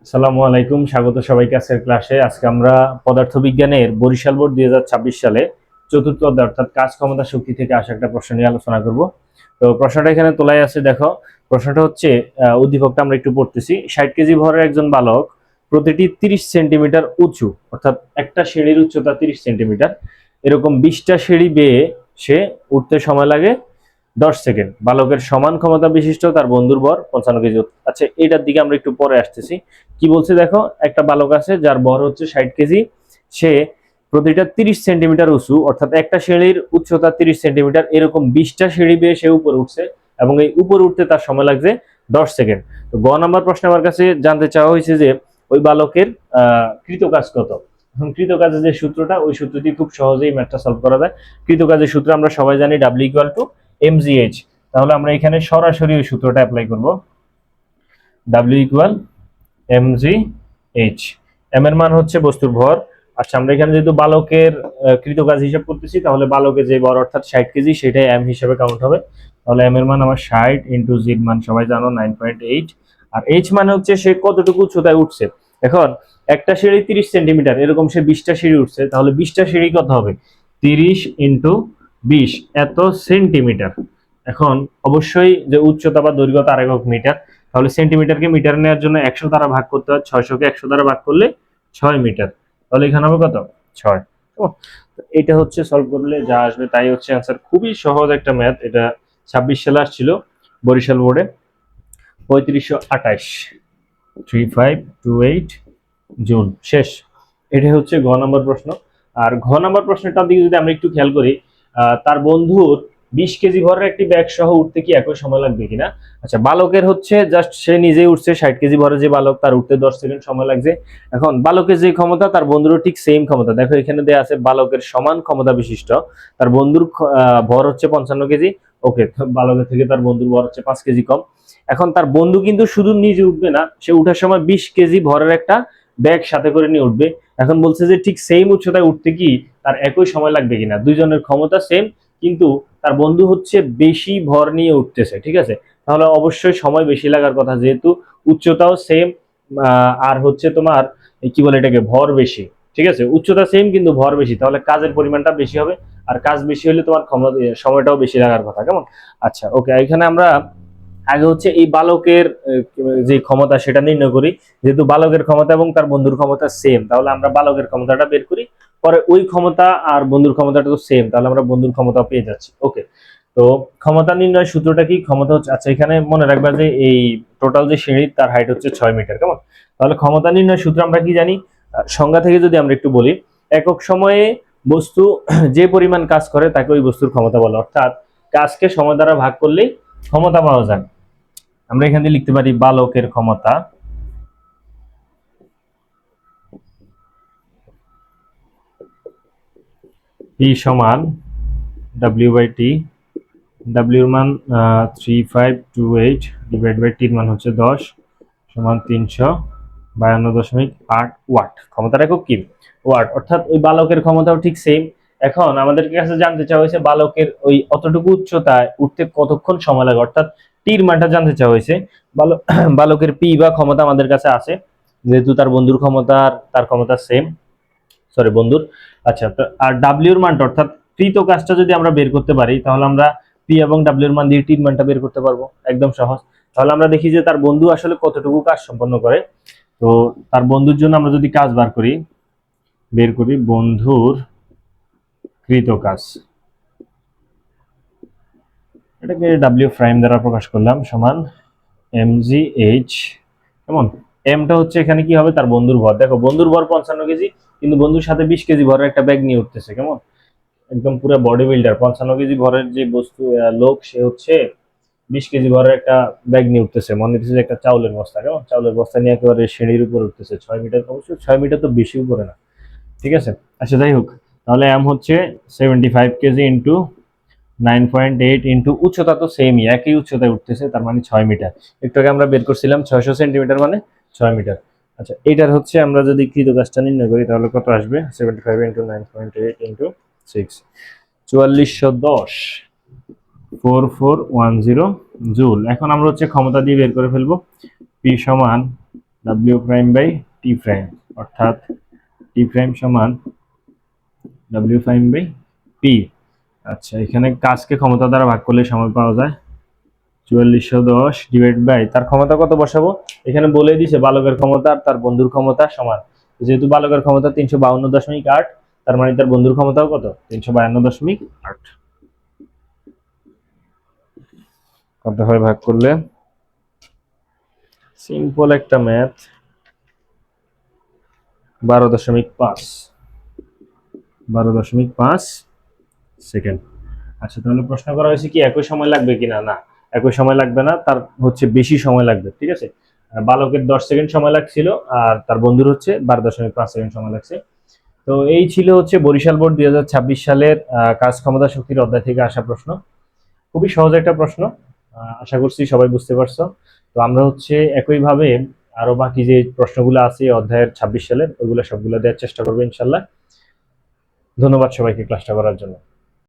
আসসালামু আলাইকুম, স্বাগত সবাইকে আজকের ক্লাসে। আজকে আমরা পদার্থবিজ্ঞানের বরিশাল বোর্ড 2026 সালে চতুর্থ অধ্যায় অর্থাৎ কাজ ক্ষমতা শক্তি থেকে আসা একটা প্রশ্ন নিয়ে আলোচনা করব। তো প্রশ্নটা এখানে তোলাই আছে, দেখো। প্রশ্নটা হচ্ছে, উদ্দীপকটা আমরা একটু পড়তেছি। 60 কেজি ভরের একজন বালক প্রতিটি 30 সেন্টিমিটার উঁচু, অর্থাৎ একটা সিঁড়ির উচ্চতা 30 সেন্টিমিটার, এরকম 20টা সিঁড়ি বেয়ে সে উঠতে সময় লাগে 10 সেকেন্ড। বালকের সমান ক্ষমতা বিশিষ্ট তার বন্ধুর ভর 55 কেজি। আচ্ছা, এটার দিকে আমরা একটু পরে আসতেছি। কি বলছে দেখো, একটা বালক আছে যার ভর হচ্ছে 60 কেজি। সে প্রতিটা 30 সেন্টিমিটার উঁচু, অর্থাৎ একটা সিঁড়ির উচ্চতা 30 সেন্টিমিটার, এরকম 20টা সিঁড়ি বেয়ে সে উপরে উঠছে এবং এই উপরে উঠতে তার সময় লাগছে 10 সেকেন্ড। তো গ নাম্বার প্রশ্নে আমার কাছে জানতে চাওয়া হয়েছে যে ওই বালকের কৃতকাজ কত। এখন কৃতকাজের যে সূত্রটা, ওই সূত্রটি খুব সহজেই ম্যাথটা সলভ করা যায়। কৃতকাজের সূত্র আমরা সবাই জানি, W=mgh। তাহলে আমরা এখানে সরাসরি ওই সূত্রটা অ্যাপ্লাই করব। W=mgh। m এর মান হচ্ছে বস্তুর ভর। আচ্ছা, আমরা এখানে যেহেতু বালকের কৃতকাজ হিসাব করতেছি, তাহলে বালকের যে ভর অর্থাৎ 60 কেজি, সেটাই m হিসেবে কাউন্ট হবে। তাহলে m এর মান আমার 60 ইন্টু z মান সবাই জানো 9.8। আর h মানে হচ্ছে সে কতটুকু উচ্চতায় উঠছে। এখন একটা সিঁড়ি 30 সেন্টিমিটার, এরকম সে 20টা সিঁড়ি উঠছে, তাহলে 20টা সিঁড়ি কত হবে? 30 ইন্টু 20, এত সেন্টিমিটার। এখন অবশ্যই যে উচ্চতা বা দৈর্ঘ্য তার একক মিটার, তাহলে সেন্টিমিটারকে মিটার নেওয়ার জন্য 100 দ্বারা ভাগ করতে হয়। 600কে 100 দ্বারা ভাগ করলে 6 মিটার। তাহলে এখানে হবে কত? 6। এটা হচ্ছে সলভ করলে যা আসবে তাই হচ্ছে অ্যান্সার। খুবই সহজ একটা ম্যাথ এটা। 26 সালে আসছিল বরিশাল বোর্ডে, 3528, 3528 জুন শেষ। এটা হচ্ছে ঘ নম্বর প্রশ্ন। আর ঘ নম্বর প্রশ্নটার দিকে যদি আমরা একটু খেয়াল করি, তার বন্ধুর 20 কেজি ভরের একটি ব্যাগ সহ উঠতে কি একই সময় লাগবে কিনা। আচ্ছা, বালকের হচ্ছে জাস্ট সে নিজেই উঠছে, 60 কেজি ভরের যে বালক, তার উঠতে 10 সেকেন্ড সময় লাগছে। এখন বালকের যে ক্ষমতা, তার বন্ধুরও ঠিক সেম ক্ষমতা। দেখো এখানে দেয়া আছে বালকের সমান ক্ষমতা বিশিষ্ট তার বন্ধুর ভর হচ্ছে 55 কেজি। ওকে, বালকের থেকে তার বন্ধুর ভর হচ্ছে 5 কেজি কম। এখন তার বন্ধু কিন্তু শুধু নিজে উঠবে না, সে উঠার সময় 20 কেজি ভরের একটা ব্যাগ সাথে করে নিয়ে উঠবে। এখন বলছে যে ঠিক সেম উচ্চতায় উঠতে কি তার একই সময় লাগবে কিনা। দুইজনের ক্ষমতা সেম, কিন্তু তার বন্ধু হচ্ছে বেশি ভর নিয়ে উঠতেছে, ঠিক আছে। তাহলে অবশ্যই সময় বেশি লাগার কথা, যেহেতু উচ্চতাও সেম আর হচ্ছে তোমার কি বলে এটাকে, ভর বেশি। ঠিক আছে, উচ্চতা সেম কিন্তু ভর বেশি, তাহলে কাজের পরিমাণটা বেশি হবে। আর কাজ বেশি হলে তোমার ক্ষমতা সময়টাও বেশি লাগার কথা। কেমন? আচ্ছা, ওকে, এখানে আমরা আগে হচ্ছে এই বালকের যে ক্ষমতা সেটা নির্ণয় করি। যেহেতু বালকের ক্ষমতা এবং তার বন্ধুর ক্ষমতা সেম, তাহলে আমরা বালকের ক্ষমতাটা বের করি। পরে ওই ক্ষমতা আর বন্ধুর ক্ষমতাটা তো সেম, তাহলে আমরা বন্ধুর ক্ষমতা পেয়ে যাচ্ছি। ওকে, তো ক্ষমতা নির্ণয় সূত্রটা কি? ক্ষমতা হচ্ছে, আচ্ছা এখানে মনে রাখবা যে এই টোটাল যে সিঁড়ি তার হাইট হচ্ছে 6 মিটার। কেমন? তাহলে ক্ষমতা নির্ণয় সূত্র আমরা কি জানি? সংজ্ঞা থেকে যদি আমরা একটু বলি, একক সময়ে বস্তু যে পরিমাণ কাজ করে তাকে ওই বস্তুর ক্ষমতা বলে। অর্থাৎ কাজকে সময় দ্বারা ভাগ করলেই ক্ষমতা পাওয়া যায়। আমরা এখান থেকে লিখতে পারি বালকের ক্ষমতা P সমান W/T। W এর মান 3528 ডিভাইড বাই T এর মান হচ্ছে 10 সমান 352.8 ওয়াট। ক্ষমতার একক কি? ওয়াট। অর্থাৎ ওই বালকের ক্ষমতাও ঠিক সেম। এখন আমাদের কাছে জানতে চাওয়া হয়েছে বালকের ওই অতটুকু উচ্চতায় উঠতে কতক্ষণ সময় লাগে, অর্থাৎ টির মানটা জানতে চাওয়া হয়েছে। বালকের পি বা ক্ষমতা আমাদের কাছে আছে, যেহেতু তার বন্ধুর ক্ষমতা আর তার ক্ষমতা সেম, সরি বন্ধুর। আচ্ছা, আর ডাব্লিউ এর মানটা অর্থাৎ কৃত কাজটা যদি আমরা বের করতে পারি, তাহলে আমরা পি এবং ডাব্লিউ এর মান দিয়ে টির মানটা বের করতে পারবো, একদম সহজ। তাহলে আমরা দেখি যে তার বন্ধু আসলে কতটুকু কাজ সম্পন্ন করে। তো তার বন্ধুর জন্য আমরা যদি কাজ বের করি বন্ধুর কৃত কাজ, এটাকে ডাব্লিউ প্রাইম দ্বারা প্রকাশ করলাম, সমান mgh। কেমন? এমটা হচ্ছে এখানে কি হবে, তার বন্ধুর ভর। দেখো বন্ধুর ভর 55 কেজি, কিন্তু বন্ধুর সাথে 20 কেজি ভরের একটা ব্যাগ নিয়ে উঠতেছে। কেমন? একদম পুরো বডি বিল্ডার। 55 কেজি ভরের যে বস্তু লোক, সে হচ্ছে 20 কেজি ভরের একটা ব্যাগ নিয়ে উঠতেছে। মনে হচ্ছে যে একটা চাউলের বস্তা। কেমন? চাউলের বস্তা নিয়ে একেবারে সিঁড়ির উপর উঠতেছে 6 মিটার। অবশ্য 6 মিটার তো বেশি উপরে না, ঠিক আছে। আচ্ছা, যাই হোক, তাহলে এম হচ্ছে 75 কেজি ইন্টু 9.8 ইন্টু উচ্চতা তো সেমই, একই উচ্চতায় উঠতেছে, তার মানে 6 মিটার। একটু আগে আমরা বের করছিলাম 600 সেন্টিমিটার মানে 6 মিটার। আচ্ছা, এটার হচ্ছে আমরা যদি কৃত কাজটা নির্ণয় করি, তাহলে কত আসবে? 75 ইন্টু 9.8 ইন্টু 6, 4410, 4410 জুল। এখন আমরা হচ্ছে ক্ষমতা দিয়ে বের করে ফেলবো। পি সমান W prime by T prime, অর্থাৎ টি প্রাইম সমান ডাব্লিউ প্রাইম বাই পি। আচ্ছা, এখানে কাজকে ক্ষমতা দ্বারা ভাগ করলে সময় পাওয়া যায় 4410 ডিভাইড বাই তার ক্ষমতা কত বসাবো, এখানে বলে দিছে বালকের ক্ষমতা আর তার বন্ধুর ক্ষমতা সমান। যেহেতু বালকের ক্ষমতা 352.8, তার মানে তার বন্ধুর ক্ষমতাও কত 352.8। কত হয় ভাগ করলে, সিম্পল একটা ম্যাথ, 12.5, 12.5 সেকেন্ড। আচ্ছা, তাহলে প্রশ্ন করা হয়েছে কি একই সময় লাগবে কিনা, না একই সময় লাগবে না, তার হচ্ছে বেশি সময় লাগবে। ঠিক আছে, বালকের 10 সেকেন্ড সময় লাগছিল আর তার বন্ধুর হচ্ছে 12.5 সেকেন্ড সময় লাগছে। তো এই ছিল হচ্ছে বরিশাল বোর্ড 2026 সালের কাজ ক্ষমতা শক্তির অধ্যায় থেকে আসা প্রশ্ন। খুবই সহজ একটা প্রশ্ন, আশা করছি সবাই বুঝতে পারছো। তো আমরা হচ্ছে একইভাবে আরো বাকি যে প্রশ্নগুলো আছে অধ্যায়ের 26 সালের, ওইগুলো সবগুলো দেওয়ার চেষ্টা করবো ইনশাল্লাহ। ধন্যবাদ সবাইকে ক্লাসটা করার জন্য।